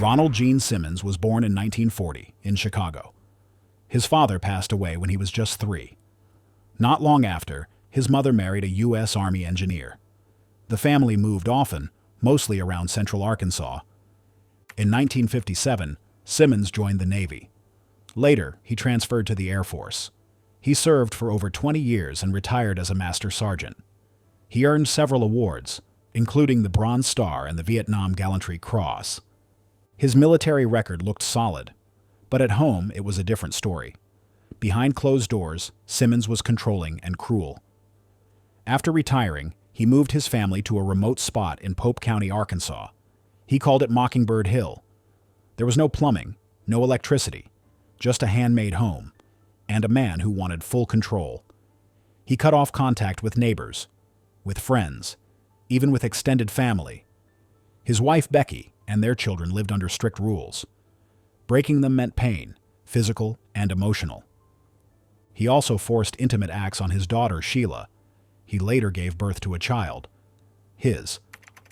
Ronald Gene Simmons was born in 1940 in Chicago. His father passed away when he was just 3. Not long after, his mother married a U.S. Army engineer. The family moved often, mostly around central Arkansas. In 1957, Simmons joined the Navy. Later, he transferred to the Air Force. He served for over 20 years and retired as a Master Sergeant. He earned several awards, including the Bronze Star and the Vietnam Gallantry Cross. His military record looked solid, but at home it was a different story. Behind closed doors, Simmons was controlling and cruel. After retiring, he moved his family to a remote spot in Pope County, Arkansas. He called it Mockingbird Hill. There was no plumbing, no electricity, just a handmade home, and a man who wanted full control. He cut off contact with neighbors, with friends, even with extended family. His wife, Becky, and their children lived under strict rules. Breaking them meant pain, physical and emotional. He also forced intimate acts on his daughter, Sheila. He later gave birth to a child, his.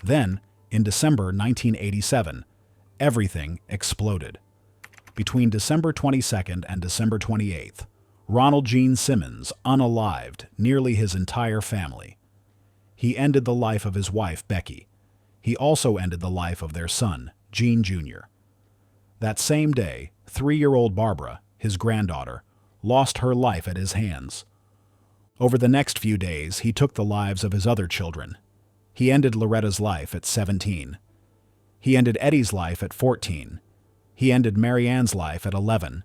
Then, in December 1987, everything exploded. Between December 22nd and December 28th, Ronald Gene Simmons unalived nearly his entire family. He ended the life of his wife, Becky. He also ended the life of their son, Gene Jr. That same day, 3-year-old Barbara, his granddaughter, lost her life at his hands. Over the next few days, he took the lives of his other children. He ended Loretta's life at 17. He ended Eddie's life at 14. He ended Marianne's life at 11.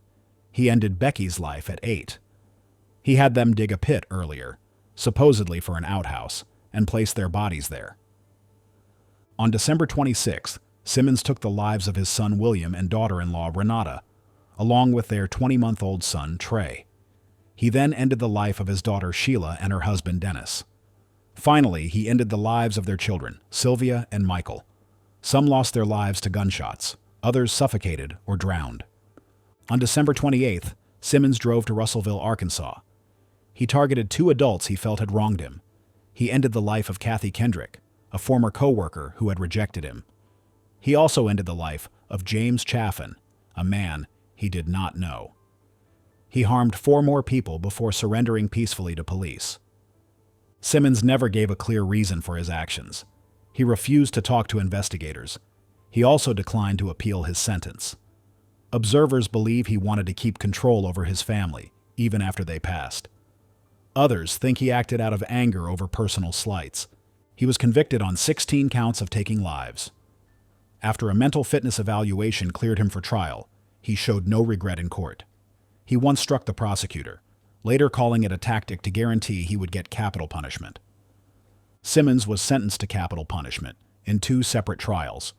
He ended Becky's life at 8. He had them dig a pit earlier, supposedly for an outhouse, and place their bodies there. On December 26th, Simmons took the lives of his son William and daughter-in-law Renata, along with their 20-month-old son Trey. He then ended the life of his daughter Sheila and her husband Dennis. Finally, he ended the lives of their children, Sylvia and Michael. Some lost their lives to gunshots, others suffocated or drowned. On December 28th, Simmons drove to Russellville, Arkansas. He targeted 2 adults he felt had wronged him. He ended the life of Kathy Kendrick, a former co-worker who had rejected him. He also ended the life of James Chaffin, a man he did not know. He harmed 4 more people before surrendering peacefully to police. Simmons never gave a clear reason for his actions. He refused to talk to investigators. He also declined to appeal his sentence. Observers believe he wanted to keep control over his family, even after they passed. Others think he acted out of anger over personal slights. He was convicted on 16 counts of taking lives. After a mental fitness evaluation cleared him for trial, he showed no regret in court. He once struck the prosecutor, later calling it a tactic to guarantee he would get capital punishment. Simmons was sentenced to capital punishment in 2 separate trials.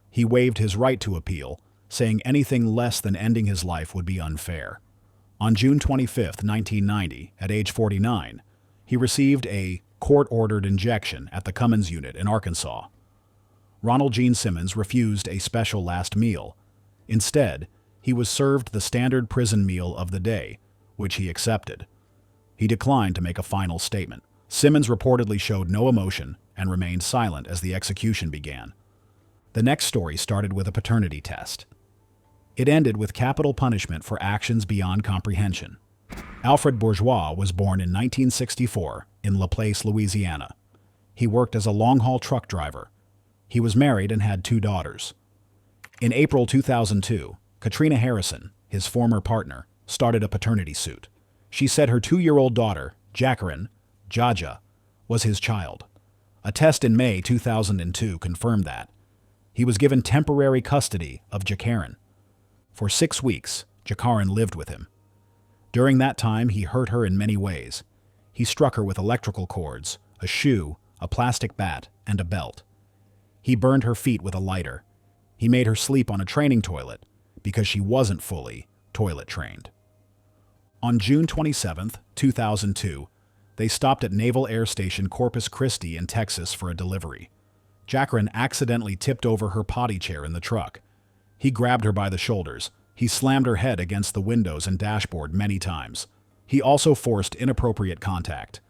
He waived his right to appeal, saying anything less than ending his life would be unfair. On June 25, 1990, at age 49, he received a court-ordered injection at the Cummins unit in Arkansas. Ronald Gene Simmons refused a special last meal. Instead, he was served the standard prison meal of the day, which he accepted. He declined to make a final statement. Simmons reportedly showed no emotion and remained silent as the execution began. The next story started with a paternity test. It ended with capital punishment for actions beyond comprehension. Alfred Bourgeois was born in 1964 in Laplace, Louisiana. He worked as a long-haul truck driver. He was married and had 2 daughters. In April 2002, Katrina Harrison, his former partner, started a paternity suit. She said her 2-year-old daughter, Jacqueline, Jaja, was his child. A test in May 2002 confirmed that. He was given temporary custody of Jacqueline. For 6 weeks, Jacqueline lived with him. During that time, he hurt her in many ways. He struck her with electrical cords, a shoe, a plastic bat, and a belt. He burned her feet with a lighter. He made her sleep on a training toilet because she wasn't fully toilet trained. On June 27, 2002, they stopped at Naval Air Station Corpus Christi in Texas for a delivery. Jacqueline accidentally tipped over her potty chair in the truck. He grabbed her by the shoulders. He slammed her head against the windows and dashboard many times. He also forced inappropriate contact.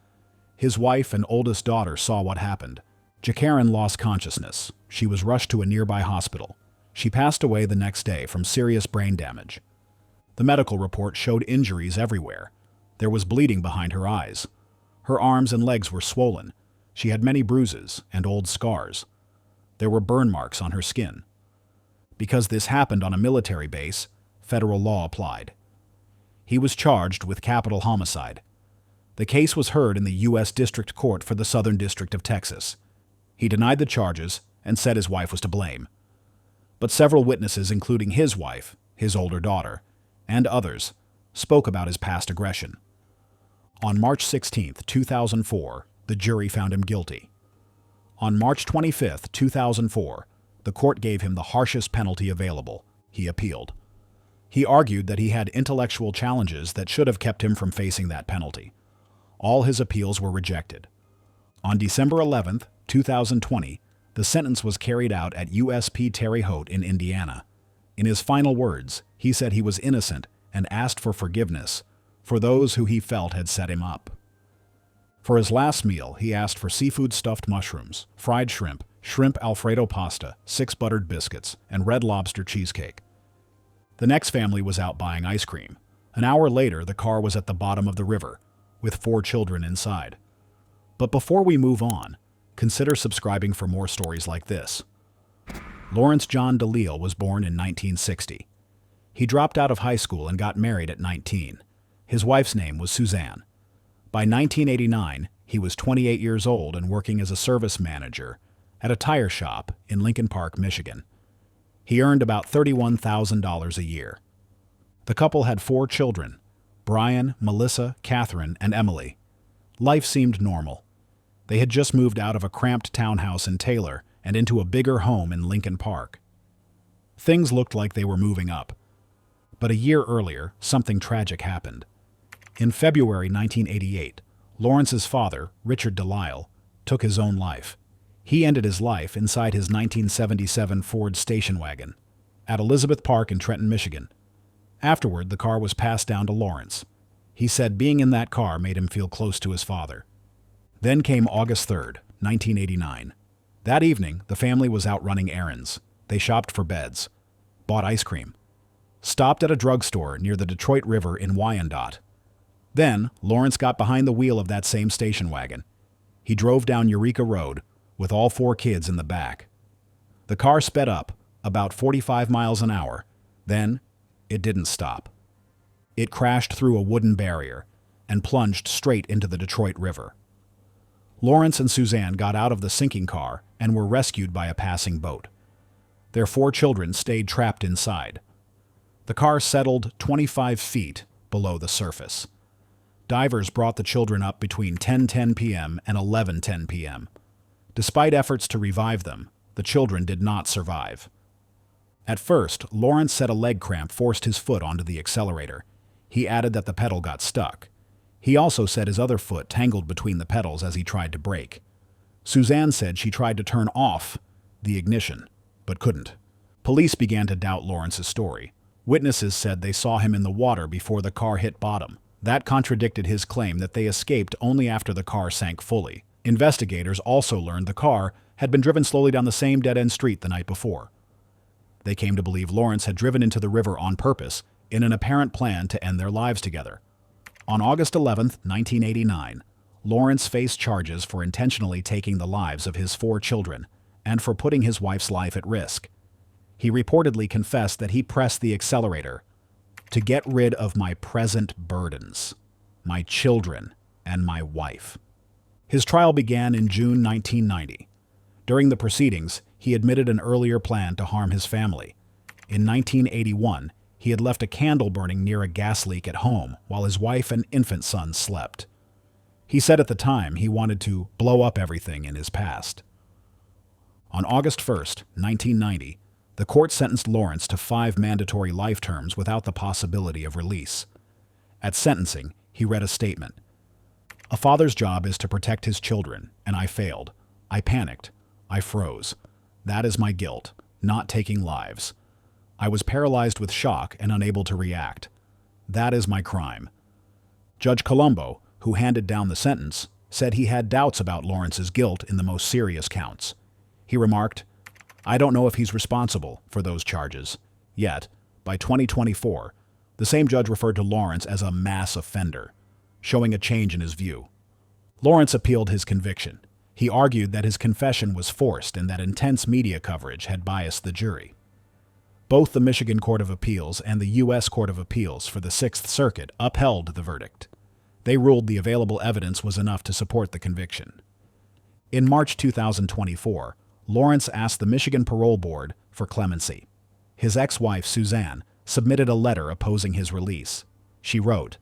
His wife and oldest daughter saw what happened. Jacqueline lost consciousness. She was rushed to a nearby hospital. She passed away the next day from serious brain damage. The medical report showed injuries everywhere. There was bleeding behind her eyes. Her arms and legs were swollen. She had many bruises and old scars. There were burn marks on her skin. Because this happened on a military base, federal law applied. He was charged with capital homicide. The case was heard in the U.S. District Court for the Southern District of Texas. He denied the charges and said his wife was to blame. But several witnesses, including his wife, his older daughter, and others, spoke about his past aggression. On March 16, 2004, the jury found him guilty. On March 25, 2004, the court gave him the harshest penalty available. He appealed. He argued that he had intellectual challenges that should have kept him from facing that penalty. All his appeals were rejected. On December 11, 2020, the sentence was carried out at USP Terre Haute in Indiana. In his final words, he said he was innocent and asked for forgiveness for those who he felt had set him up. For his last meal, he asked for seafood stuffed mushrooms, fried shrimp, shrimp Alfredo pasta, 6 buttered biscuits, and red lobster cheesecake. The next family was out buying ice cream. An hour later, the car was at the bottom of the river, with 4 children inside. But before we move on, consider subscribing for more stories like this. Lawrence John Dile was born in 1960. He dropped out of high school and got married at 19. His wife's name was Suzanne. By 1989, he was 28 years old and working as a service manager at a tire shop in Lincoln Park, Michigan. He earned about $31,000 a year. The couple had 4 children: Brian, Melissa, Catherine, and Emily. Life seemed normal. They had just moved out of a cramped townhouse in Taylor and into a bigger home in Lincoln Park. Things looked like they were moving up. But a year earlier, something tragic happened. In February 1988, Lawrence's father, Richard Dile, took his own life. He ended his life inside his 1977 Ford station wagon at Elizabeth Park in Trenton, Michigan. Afterward, the car was passed down to Lawrence. He said being in that car made him feel close to his father. Then came August 3rd, 1989. That evening, the family was out running errands. They shopped for beds, bought ice cream, stopped at a drugstore near the Detroit River in Wyandotte. Then, Lawrence got behind the wheel of that same station wagon. He drove down Eureka Road with all 4 kids in the back. The car sped up about 45 miles an hour. Then, it didn't stop. It crashed through a wooden barrier and plunged straight into the Detroit River. Lawrence and Suzanne got out of the sinking car and were rescued by a passing boat. Their 4 children stayed trapped inside. The car settled 25 feet below the surface. Divers brought the children up between 10:10 p.m. and 11:10 p.m. Despite efforts to revive them, the children did not survive. At first, Lawrence said a leg cramp forced his foot onto the accelerator. He added that the pedal got stuck. He also said his other foot tangled between the pedals as he tried to brake. Suzanne said she tried to turn off the ignition, but couldn't. Police began to doubt Lawrence's story. Witnesses said they saw him in the water before the car hit bottom. That contradicted his claim that they escaped only after the car sank fully. Investigators also learned the car had been driven slowly down the same dead-end street the night before. They came to believe Lawrence had driven into the river on purpose in an apparent plan to end their lives together. On August 11, 1989, Lawrence faced charges for intentionally taking the lives of his 4 children and for putting his wife's life at risk. He reportedly confessed that he pressed the accelerator to get rid of my present burdens, my children, and my wife. His trial began in June 1990. During the proceedings, he admitted an earlier plan to harm his family. In 1981, he had left a candle burning near a gas leak at home while his wife and infant son slept. He said at the time he wanted to blow up everything in his past. On August 1st, 1990, the court sentenced Lawrence to 5 mandatory life terms without the possibility of release. At sentencing, he read a statement. "A father's job is to protect his children, and I failed. I panicked. I froze. That is my guilt, not taking lives. I was paralyzed with shock and unable to react. That is my crime." Judge Colombo, who handed down the sentence, said he had doubts about Lawrence's guilt in the most serious counts. He remarked, I don't know if he's responsible for those charges. Yet, by 2024, the same judge referred to Lawrence as a mass offender, showing a change in his view. Lawrence appealed his conviction. He argued that his confession was forced and that intense media coverage had biased the jury. Both the Michigan Court of Appeals and the U.S. Court of Appeals for the Sixth Circuit upheld the verdict. They ruled the available evidence was enough to support the conviction. In March 2024, Lawrence asked the Michigan Parole Board for clemency. His ex-wife, Suzanne, submitted a letter opposing his release. She wrote,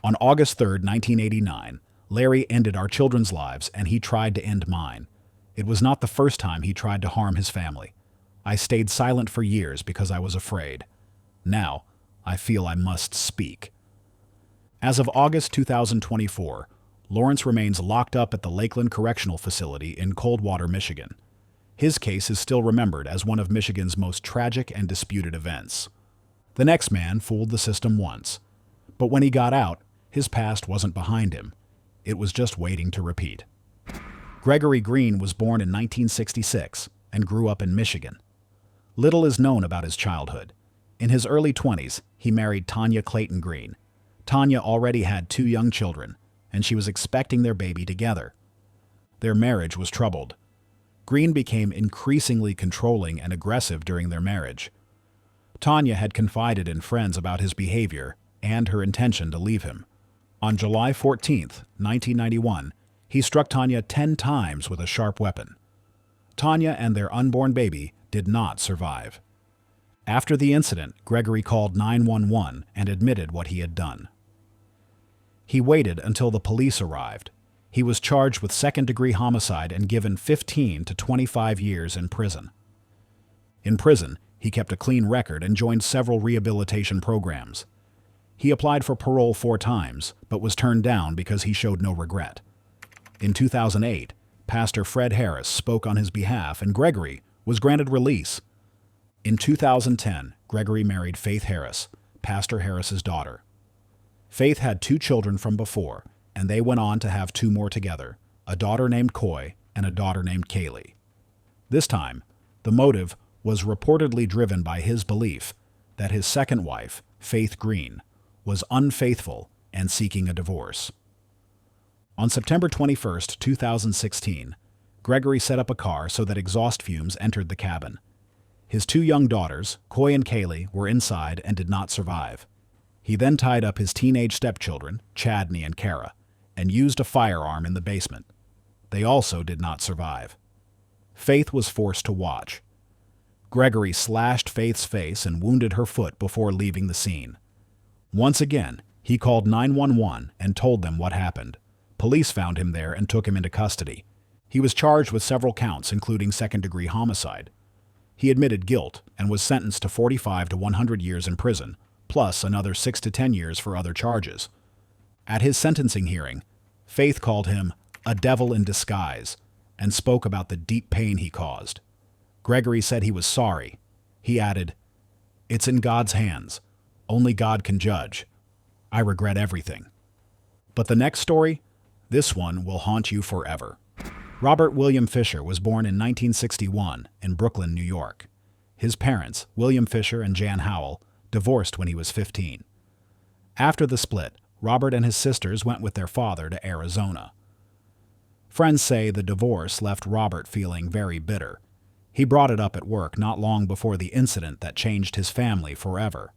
"On August 3, 1989, Larry ended our children's lives and he tried to end mine. It was not the first time he tried to harm his family. I stayed silent for years because I was afraid. Now, I feel I must speak." As of August 2024, Lawrence remains locked up at the Lakeland Correctional Facility in Coldwater, Michigan. His case is still remembered as one of Michigan's most tragic and disputed events. The next man fooled the system once, but when he got out, his past wasn't behind him. It was just waiting to repeat. Gregory Green was born in 1966 and grew up in Michigan. Little is known about his childhood. In his early 20s, he married Tanya Clayton Green. Tanya already had 2 young children, and she was expecting their baby together. Their marriage was troubled. Green became increasingly controlling and aggressive during their marriage. Tanya had confided in friends about his behavior and her intention to leave him. On July 14, 1991, he struck Tanya 10 times with a sharp weapon. Tanya and their unborn baby did not survive. After the incident, Gregory called 911 and admitted what he had done. He waited until the police arrived. He was charged with second-degree homicide and given 15 to 25 years in prison. In prison, he kept a clean record and joined several rehabilitation programs. He applied for parole 4 times, but was turned down because he showed no regret. In 2008, Pastor Fred Harris spoke on his behalf and Gregory was granted release. In 2010, Gregory married Faith Harris, Pastor Harris's daughter. Faith had 2 children from before, and they went on to have 2 more together, a daughter named Coy and a daughter named Kaylee. This time, the motive was reportedly driven by his belief that his second wife, Faith Green, was unfaithful and seeking a divorce. On September 21, 2016, Gregory set up a car so that exhaust fumes entered the cabin. His 2 young daughters, Coy and Kaylee, were inside and did not survive. He then tied up his teenage stepchildren, Chadney and Kara, and used a firearm in the basement. They also did not survive. Faith was forced to watch. Gregory slashed Faith's face and wounded her foot before leaving the scene. Once again, he called 911 and told them what happened. Police found him there and took him into custody. He was charged with several counts, including second-degree homicide. He admitted guilt and was sentenced to 45 to 100 years in prison, plus another 6 to 10 years for other charges. At his sentencing hearing, Faith called him a devil in disguise and spoke about the deep pain he caused. Gregory said he was sorry. He added, "It's in God's hands. Only God can judge. I regret everything." But the next story, this one will haunt you forever. Robert William Fischer was born in 1961 in Brooklyn, New York. His parents, William Fischer and Jan Howell, divorced when he was 15. After the split, Robert and his sisters went with their father to Arizona. Friends say the divorce left Robert feeling very bitter. He brought it up at work not long before the incident that changed his family forever.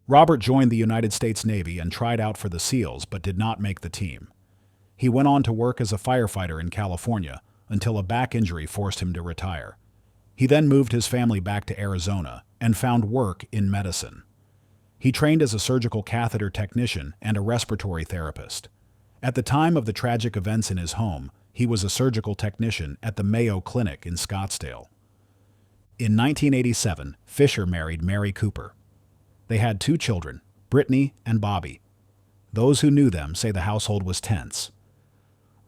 Robert joined the United States Navy and tried out for the SEALs but did not make the team. He went on to work as a firefighter in California until a back injury forced him to retire. He then moved his family back to Arizona and found work in medicine. He trained as a surgical catheter technician and a respiratory therapist. At the time of the tragic events in his home, he was a surgical technician at the Mayo Clinic in Scottsdale. In 1987, Fischer married Mary Cooper. They had 2 children, Brittany and Bobby. Those who knew them say the household was tense.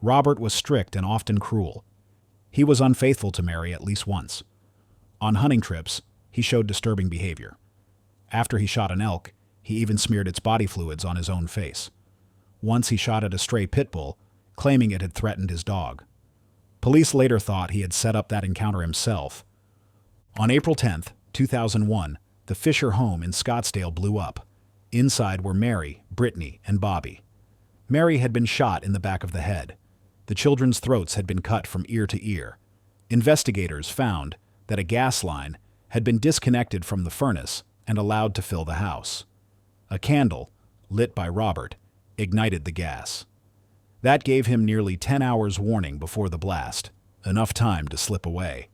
Robert was strict and often cruel. He was unfaithful to Mary at least once. On hunting trips, he showed disturbing behavior. After he shot an elk, he even smeared its body fluids on his own face. Once he shot at a stray pit bull, claiming it had threatened his dog. Police later thought he had set up that encounter himself, On April 10, 2001, the Fischer home in Scottsdale blew up. Inside were Mary, Brittany, and Bobby. Mary had been shot in the back of the head. The children's throats had been cut from ear to ear. Investigators found that a gas line had been disconnected from the furnace and allowed to fill the house. A candle, lit by Robert, ignited the gas. That gave him nearly 10 hours warning before the blast, enough time to slip away.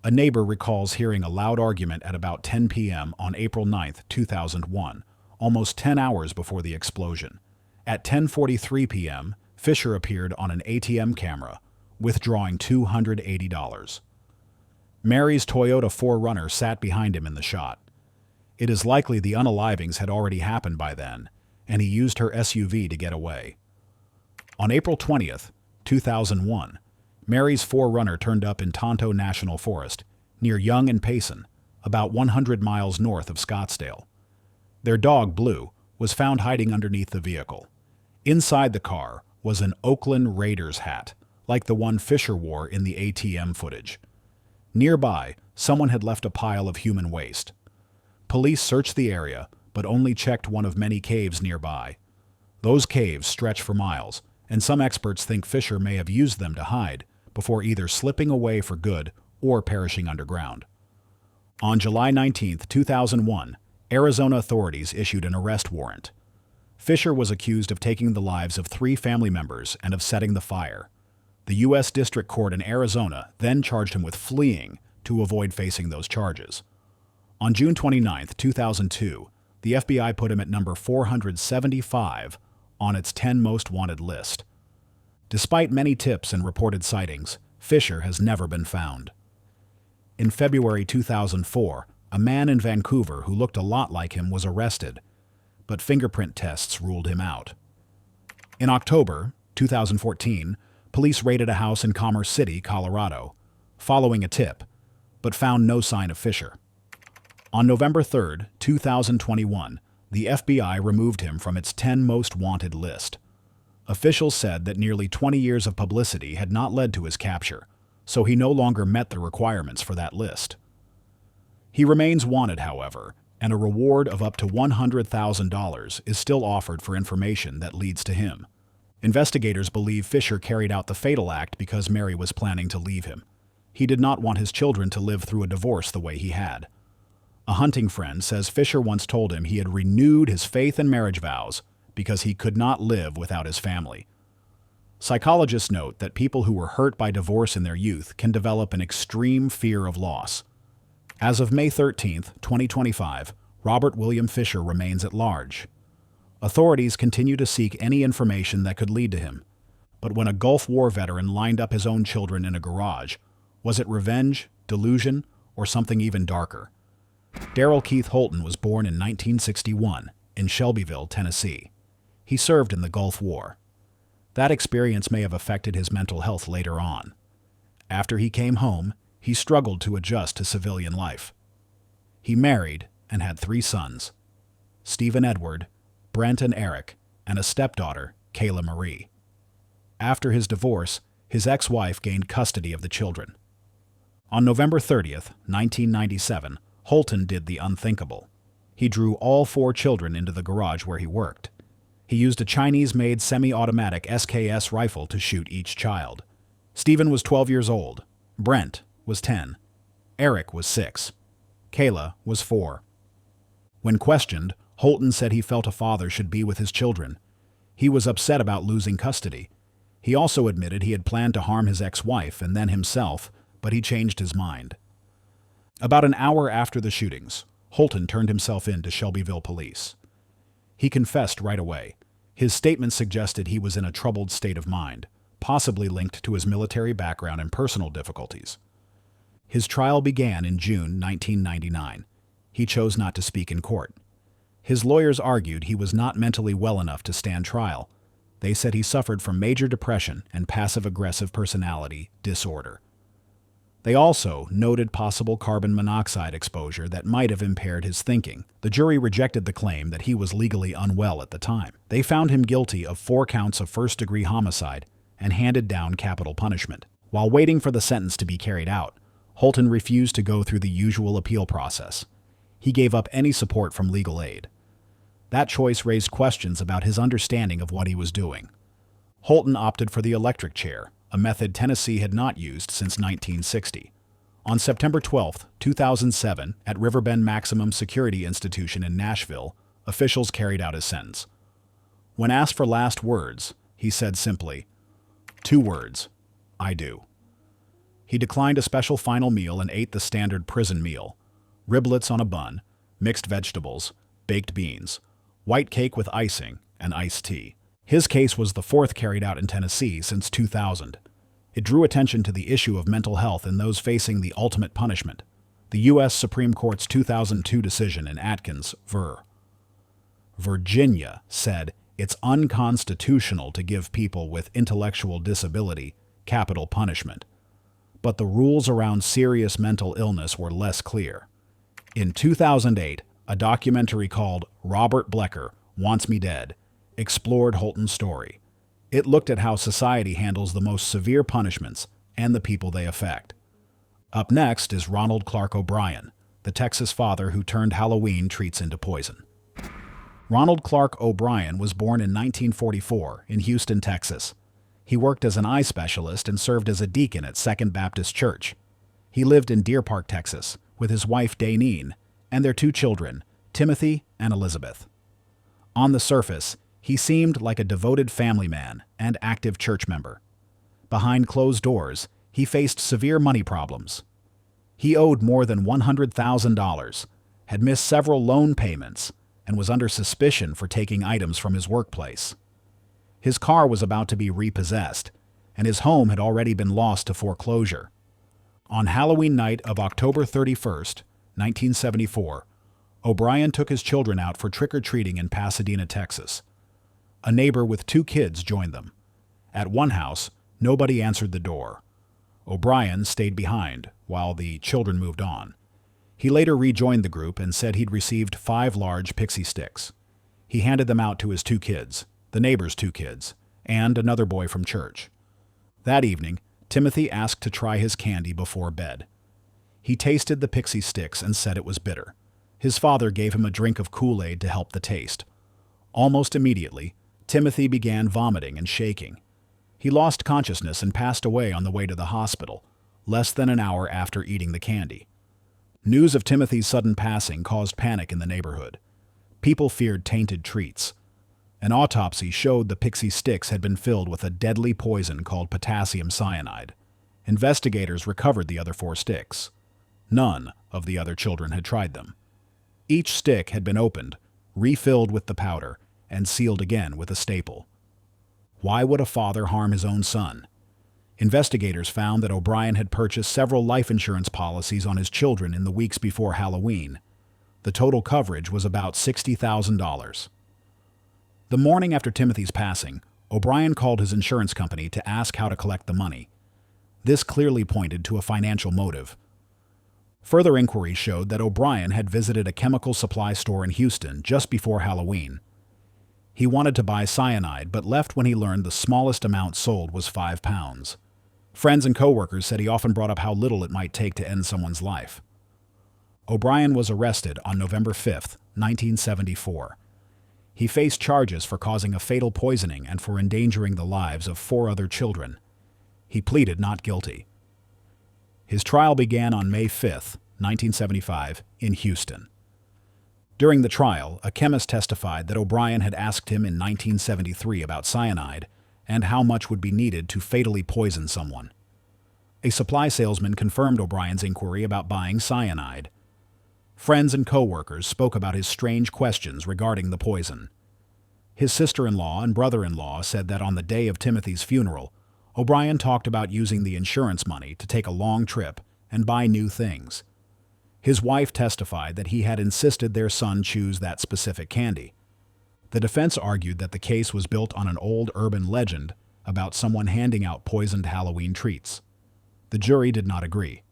A neighbor recalls hearing a loud argument at about 10 p.m. on April 9, 2001, almost 10 hours before the explosion. At 10:43 p.m., Fischer appeared on an ATM camera, withdrawing $280. Mary's Toyota 4Runner sat behind him in the shot. It is likely the unalivings had already happened by then, and he used her SUV to get away. On April 20, 2001, Mary's 4Runner turned up in Tonto National Forest, near Young and Payson, about 100 miles north of Scottsdale. Their dog, Blue, was found hiding underneath the vehicle. Inside the car was an Oakland Raiders hat, like the one Fischer wore in the ATM footage. Nearby, someone had left a pile of human waste. Police searched the area, but only checked one of many caves nearby. Those caves stretch for miles, and some experts think Fischer may have used them to hide before either slipping away for good or perishing underground. On July 19, 2001, Arizona authorities issued an arrest warrant. Fischer was accused of taking the lives of 3 family members and of setting the fire. The U.S. District Court in Arizona then charged him with fleeing to avoid facing those charges. On June 29, 2002, the FBI put him at number 475 on its 10 most wanted list. Despite many tips and reported sightings, Fischer has never been found. In February 2004, a man in Vancouver who looked a lot like him was arrested, but fingerprint tests ruled him out. In October 2014, police raided a house in Commerce City, Colorado, following a tip, but found no sign of Fischer. On November 3, 2021, the FBI removed him from its 10 most wanted list. Officials said that nearly 20 years of publicity had not led to his capture, so he no longer met the requirements for that list. He remains wanted, however, and a reward of up to $100,000 is still offered for information that leads to him. Investigators believe Fischer carried out the fatal act because Mary was planning to leave him. He did not want his children to live through a divorce the way he had. A hunting friend says Fischer once told him he had renewed his faith and marriage vows because he could not live without his family. Psychologists note that people who were hurt by divorce in their youth can develop an extreme fear of loss. As of May 13, 2025, Robert William Fischer remains at large. Authorities continue to seek any information that could lead to him. But when a Gulf War veteran lined up his own children in a garage, was it revenge, delusion, or something even darker? Daryl Keith Holton was born in 1961 in Shelbyville, Tennessee. He served in the Gulf War. That experience may have affected his mental health later on. After he came home, he struggled to adjust to civilian life. He married and had 3 sons, Stephen Edward, Brent and Eric, and a stepdaughter, Kayla Marie. After his divorce, his ex-wife gained custody of the children. On November 30, 1997, Holton did the unthinkable. He drew all 4 children into the garage where he worked. He used a Chinese-made semi-automatic SKS rifle to shoot each child. Stephen was 12 years old. Brent was 10. Eric was 6. Kayla was 4. When questioned, Holton said he felt a father should be with his children. He was upset about losing custody. He also admitted he had planned to harm his ex-wife and then himself, but he changed his mind. About an hour after the shootings, Holton turned himself in to Shelbyville police. He confessed right away. His statement suggested he was in a troubled state of mind, possibly linked to his military background and personal difficulties. His trial began in June 1999. He chose not to speak in court. His lawyers argued he was not mentally well enough to stand trial. They said he suffered from major depression and passive-aggressive personality disorder. They also noted possible carbon monoxide exposure that might have impaired his thinking. The jury rejected the claim that he was legally unwell at the time. They found him guilty of 4 counts of first-degree homicide and handed down capital punishment. While waiting for the sentence to be carried out, Holton refused to go through the usual appeal process. He gave up any support from legal aid. That choice raised questions about his understanding of what he was doing. Holton opted for the electric chair, a method Tennessee had not used since 1960. On September 12, 2007, at Riverbend Maximum Security Institution in Nashville, officials carried out his sentence. When asked for last words, he said simply, "2 words, I do." He declined a special final meal and ate the standard prison meal: riblets on a bun, mixed vegetables, baked beans, white cake with icing, and iced tea. His case was the 4th carried out in Tennessee since 2000. It drew attention to the issue of mental health in those facing the ultimate punishment. The U.S. Supreme Court's 2002 decision in Atkins v. Virginia said it's unconstitutional to give people with intellectual disability capital punishment. But the rules around serious mental illness were less clear. In 2008, a documentary called Robert Blecker Wants Me Dead explored Holton's story. It looked at how society handles the most severe punishments and the people they affect. Up next is Ronald Clark O'Brien, the Texas father who turned Halloween treats into poison. Ronald Clark O'Brien was born in 1944 in Houston, Texas. He worked as an eye specialist and served as a deacon at Second Baptist Church. He lived in Deer Park, Texas, with his wife Daneen and their 2 children, Timothy and Elizabeth. On the surface, he seemed like a devoted family man and active church member. Behind closed doors, he faced severe money problems. He owed more than $100,000, had missed several loan payments, and was under suspicion for taking items from his workplace. His car was about to be repossessed, and his home had already been lost to foreclosure. On Halloween night of October 31st, 1974, O'Brien took his children out for trick-or-treating in Pasadena, Texas. A neighbor with 2 kids joined them. At one house, nobody answered the door. O'Brien stayed behind while the children moved on. He later rejoined the group and said he'd received 5 large pixie sticks. He handed them out to his 2 kids, the neighbor's 2 kids, and another boy from church. That evening, Timothy asked to try his candy before bed. He tasted the pixie sticks and said it was bitter. His father gave him a drink of Kool-Aid to help the taste. Almost immediately, Timothy began vomiting and shaking. He lost consciousness and passed away on the way to the hospital, less than an hour after eating the candy. News of Timothy's sudden passing caused panic in the neighborhood. People feared tainted treats. An autopsy showed the pixie sticks had been filled with a deadly poison called potassium cyanide. Investigators recovered the other 4 sticks. None of the other children had tried them. Each stick had been opened, refilled with the powder, and sealed again with a staple. Why would a father harm his own son? Investigators found that O'Brien had purchased several life insurance policies on his children in the weeks before Halloween. The total coverage was about $60,000. The morning after Timothy's passing, O'Brien called his insurance company to ask how to collect the money. This clearly pointed to a financial motive. Further inquiry showed that O'Brien had visited a chemical supply store in Houston just before Halloween. He wanted to buy cyanide, but left when he learned the smallest amount sold was 5 pounds. Friends and coworkers said he often brought up how little it might take to end someone's life. O'Brien was arrested on November 5, 1974. He faced charges for causing a fatal poisoning and for endangering the lives of 4 other children. He pleaded not guilty. His trial began on May 5, 1975, in Houston. During the trial, a chemist testified that O'Brien had asked him in 1973 about cyanide and how much would be needed to fatally poison someone. A supply salesman confirmed O'Brien's inquiry about buying cyanide. Friends and co-workers spoke about his strange questions regarding the poison. His sister-in-law and brother-in-law said that on the day of Timothy's funeral, O'Brien talked about using the insurance money to take a long trip and buy new things. His wife testified that he had insisted their son choose that specific candy. The defense argued that the case was built on an old urban legend about someone handing out poisoned Halloween treats. The jury did not agree.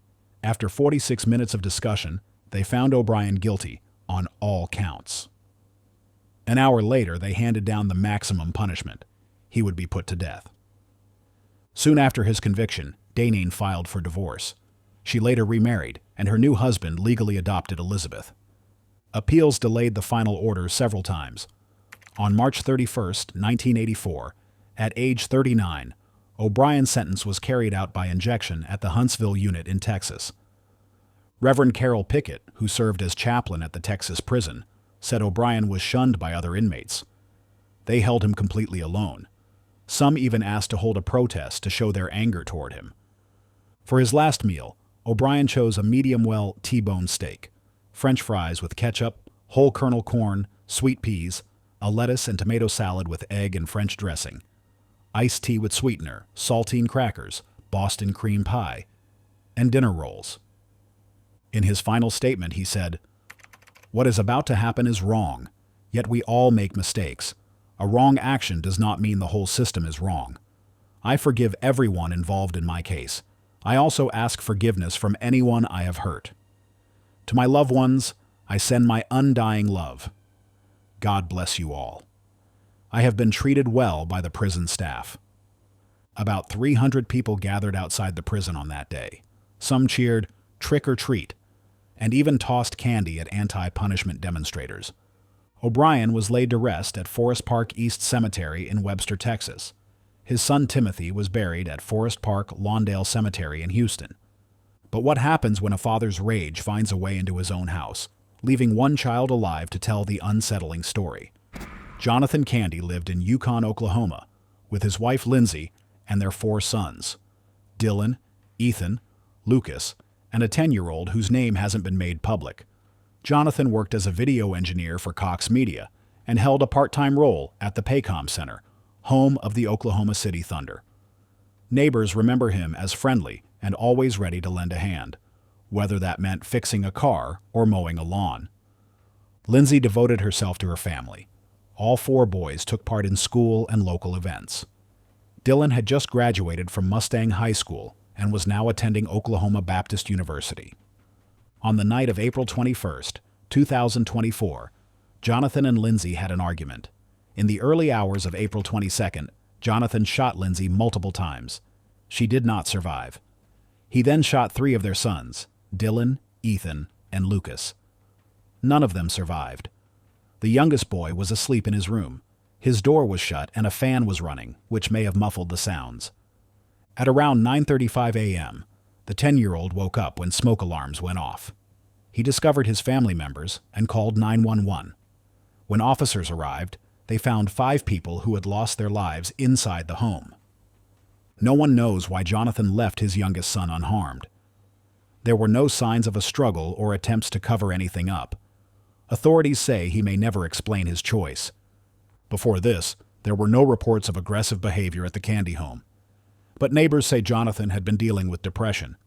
After 46 minutes of discussion, they found O'Brien guilty on all counts. An hour later, they handed down the maximum punishment. He would be put to death. Soon after his conviction, Daneen filed for divorce. She later remarried, and her new husband legally adopted Elizabeth. Appeals delayed the final order several times. On March 31, 1984, at age 39, O'Brien's sentence was carried out by injection at the Huntsville unit in Texas. Reverend Carol Pickett, who served as chaplain at the Texas prison, said O'Brien was shunned by other inmates. They held him completely alone. Some even asked to hold a protest to show their anger toward him. For his last meal, O'Brien chose a medium-well T-bone steak, French fries with ketchup, whole kernel corn, sweet peas, a lettuce and tomato salad with egg and French dressing, iced tea with sweetener, saltine crackers, Boston cream pie, and dinner rolls. In his final statement, he said, "What is about to happen is wrong, yet we all make mistakes. A wrong action does not mean the whole system is wrong. I forgive everyone involved in my case. I also ask forgiveness from anyone I have hurt. To my loved ones, I send my undying love. God bless you all. I have been treated well by the prison staff." About 300 people gathered outside the prison on that day. Some cheered, "Trick or treat," and even tossed candy at anti-punishment demonstrators. O'Brien was laid to rest at Forest Park East Cemetery in Webster, Texas. His son Timothy was buried at Forest Park Lawndale Cemetery in Houston. But what happens when a father's rage finds a way into his own house, leaving one child alive to tell the unsettling story? Jonathan Candy lived in Yukon, Oklahoma, with his wife Lindsay and their 4 sons, Dylan, Ethan, Lucas, and a 10-year-old whose name hasn't been made public. Jonathan worked as a video engineer for Cox Media and held a part-time role at the Paycom Center, home of the Oklahoma City Thunder. Neighbors remember him as friendly and always ready to lend a hand, whether that meant fixing a car or mowing a lawn. Lindsay devoted herself to her family. All 4 boys took part in school and local events. Dylan had just graduated from Mustang High School and was now attending Oklahoma Baptist University. On the night of April 21, 2024, Jonathan and Lindsay had an argument. In the early hours of April 22nd, Jonathan shot Lindsay multiple times. She did not survive. He then shot 3 of their sons, Dylan, Ethan, and Lucas. None of them survived. The youngest boy was asleep in his room. His door was shut and a fan was running, which may have muffled the sounds. At around 9:35 a.m., the 10-year-old woke up when smoke alarms went off. He discovered his family members and called 911. When officers arrived, they found 5 people who had lost their lives inside the home. No one knows why Jonathan left his youngest son unharmed. There were no signs of a struggle or attempts to cover anything up. Authorities say he may never explain his choice. Before this, there were no reports of aggressive behavior at the Candy home. But neighbors say Jonathan had been dealing with depression.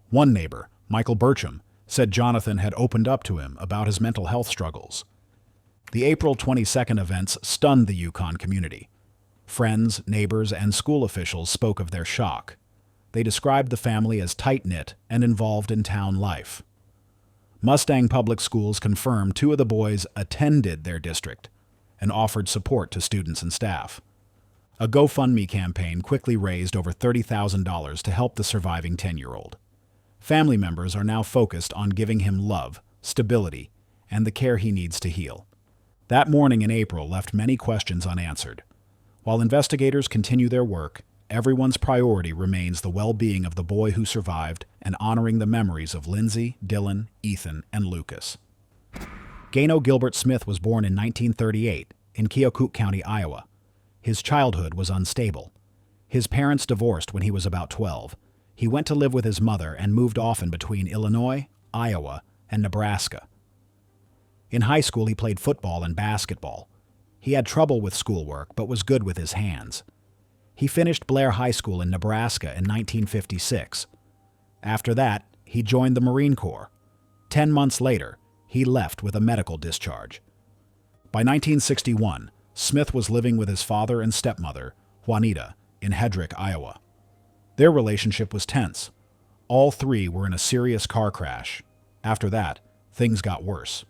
One neighbor, Michael Burcham, said Jonathan had opened up to him about his mental health struggles. The April 22nd events stunned the Yukon community. Friends, neighbors, and school officials spoke of their shock. They described the family as tight-knit and involved in town life. Mustang Public Schools confirmed 2 of the boys attended their district and offered support to students and staff. A GoFundMe campaign quickly raised over $30,000 to help the surviving 10-year-old. Family members are now focused on giving him love, stability, and the care he needs to heal. That morning in April left many questions unanswered. While investigators continue their work, everyone's priority remains the well-being of the boy who survived and honoring the memories of Lindsay, Dylan, Ethan, and Lucas. Gano Gilbert Smith was born in 1938 in Keokuk County, Iowa. His childhood was unstable. His parents divorced when he was about 12. He went to live with his mother and moved often between Illinois, Iowa, and Nebraska. In high school, he played football and basketball. He had trouble with schoolwork, but was good with his hands. He finished Blair High School in Nebraska in 1956. After that, he joined the Marine Corps. 10 months later, he left with a medical discharge. By 1961, Smith was living with his father and stepmother, Juanita, in Hedrick, Iowa. Their relationship was tense. All 3 were in a serious car crash. After that, things got worse.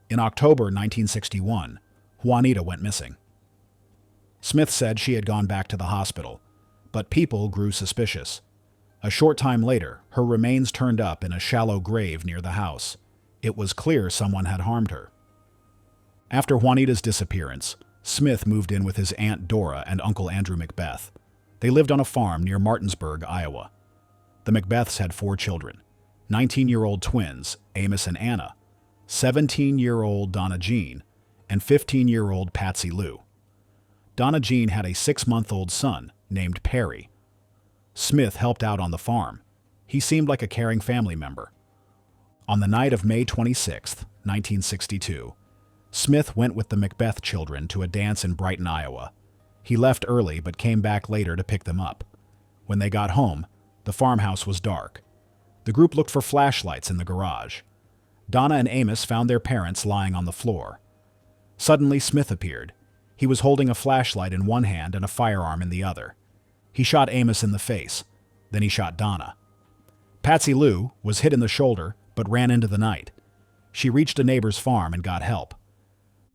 In October 1961, Juanita went missing. Smith said she had gone back to the hospital, but people grew suspicious. A short time later, her remains turned up in a shallow grave near the house. It was clear someone had harmed her. After Juanita's disappearance, Smith moved in with his Aunt Dora and Uncle Andrew Macbeth. They lived on a farm near Martinsburg, Iowa. The Macbeths had 4 children, 19-year-old twins, Amos and Anna, 17-year-old Donna Jean, and 15-year-old Patsy Lou. Donna Jean had a 6-month-old son named Perry. Smith helped out on the farm. He seemed like a caring family member. On the night of May 26, 1962, Smith went with the Macbeth children to a dance in Brighton, Iowa. He left early but came back later to pick them up. When they got home, the farmhouse was dark. The group looked for flashlights in the garage. Donna and Amos found their parents lying on the floor. Suddenly, Smith appeared. He was holding a flashlight in one hand and a firearm in the other. He shot Amos in the face. Then he shot Donna. Patsy Lou was hit in the shoulder but ran into the night. She reached a neighbor's farm and got help.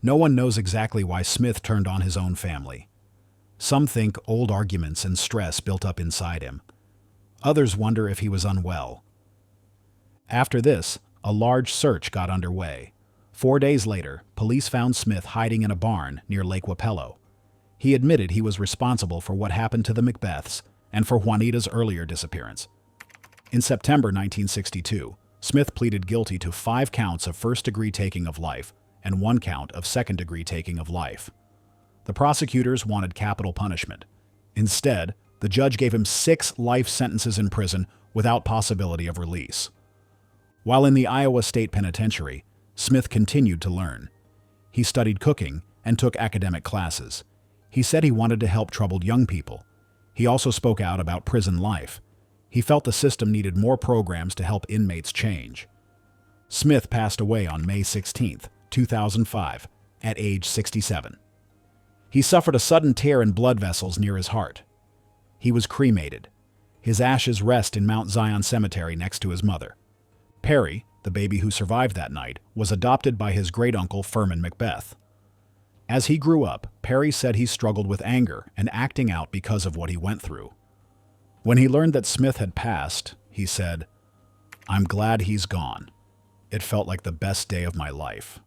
No one knows exactly why Smith turned on his own family. Some think old arguments and stress built up inside him. Others wonder if he was unwell. After this, a large search got underway. 4 days later, police found Smith hiding in a barn near Lake Wapello. He admitted he was responsible for what happened to the Macbeths and for Juanita's earlier disappearance. In September 1962, Smith pleaded guilty to 5 counts of first-degree taking of life and 1 count of second-degree taking of life. The prosecutors wanted capital punishment. Instead, the judge gave him 6 life sentences in prison without possibility of release. While in the Iowa State Penitentiary, Smith continued to learn. He studied cooking and took academic classes. He said he wanted to help troubled young people. He also spoke out about prison life. He felt the system needed more programs to help inmates change. Smith passed away on May 16, 2005, at age 67. He suffered a sudden tear in blood vessels near his heart. He was cremated. His ashes rest in Mount Zion Cemetery next to his mother. Perry, the baby who survived that night, was adopted by his great-uncle Furman Macbeth. As he grew up, Perry said he struggled with anger and acting out because of what he went through. When he learned that Smith had passed, he said, "I'm glad he's gone. It felt like the best day of my life."